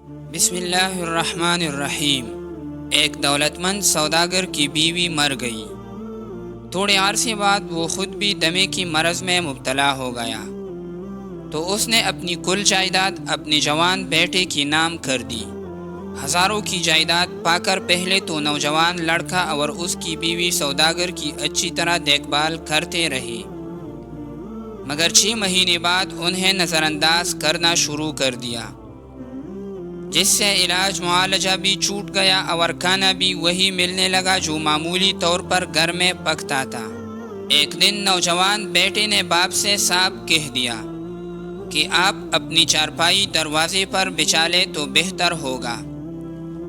بسم اللہ الرحمن الرحیم۔ ایک دولت مند سوداگر کی بیوی مر گئی۔ تھوڑے عرصے بعد وہ خود بھی دمے کی مرض میں مبتلا ہو گیا، تو اس نے اپنی کل جائیداد اپنے جوان بیٹے کے نام کر دی۔ ہزاروں کی جائیداد پا کر پہلے تو نوجوان لڑکا اور اس کی بیوی سوداگر کی اچھی طرح دیکھ بھال کرتے رہے، مگر 6 مہینے بعد انہیں نظر انداز کرنا شروع کر دیا، جس سے علاج معالجہ بھی چھوٹ گیا اور کھانا بھی وہی ملنے لگا جو معمولی طور پر گھر میں پکتا تھا۔ ایک دن نوجوان بیٹے نے باپ سے صاف کہہ دیا کہ آپ اپنی چارپائی دروازے پر بچھا لیں تو بہتر ہوگا،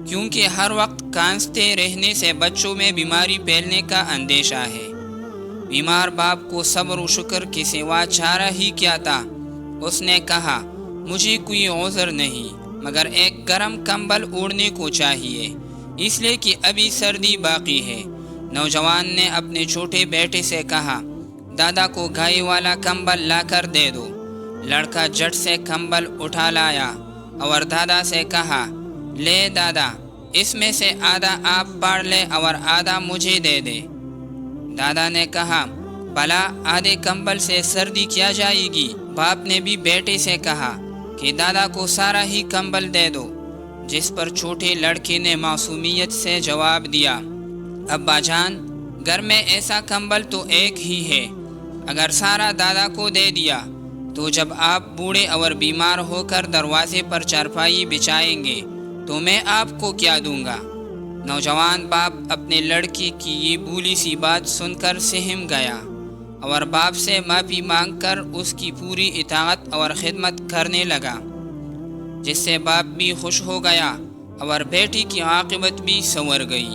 کیونکہ ہر وقت کانستے رہنے سے بچوں میں بیماری پھیلنے کا اندیشہ ہے۔ بیمار باپ کو صبر و شکر کے سوا چارہ ہی کیا تھا۔ اس نے کہا، مجھے کوئی عذر نہیں، مگر ایک گرم کمبل اوڑھنے کو چاہیے، اس لیے کہ ابھی سردی باقی ہے۔ نوجوان نے اپنے چھوٹے بیٹے سے کہا، دادا کو گھائی والا کمبل لا کر دے دو۔ لڑکا جھٹ سے کمبل اٹھا لایا اور دادا سے کہا، لے دادا، اس میں سے آدھا آپ پاڑ لے اور آدھا مجھے دے دے۔ دادا نے کہا، بھلا آدھے کمبل سے سردی کیا جائے گی؟ باپ نے بھی بیٹے سے کہا کہ دادا کو سارا ہی کمبل دے دو، جس پر چھوٹے لڑکے نے معصومیت سے جواب دیا، ابا جان، گھر میں ایسا کمبل تو ایک ہی ہے، اگر سارا دادا کو دے دیا تو جب آپ بوڑھے اور بیمار ہو کر دروازے پر چارپائی بچھائیں گے تو میں آپ کو کیا دوں گا؟ نوجوان باپ اپنے لڑکے کی یہ بھولی سی بات سن کر سہم گیا اور باپ سے معافی مانگ کر اس کی پوری اطاعت اور خدمت کرنے لگا، جس سے باپ بھی خوش ہو گیا اور بیٹی کی عاقبت بھی سنور گئی۔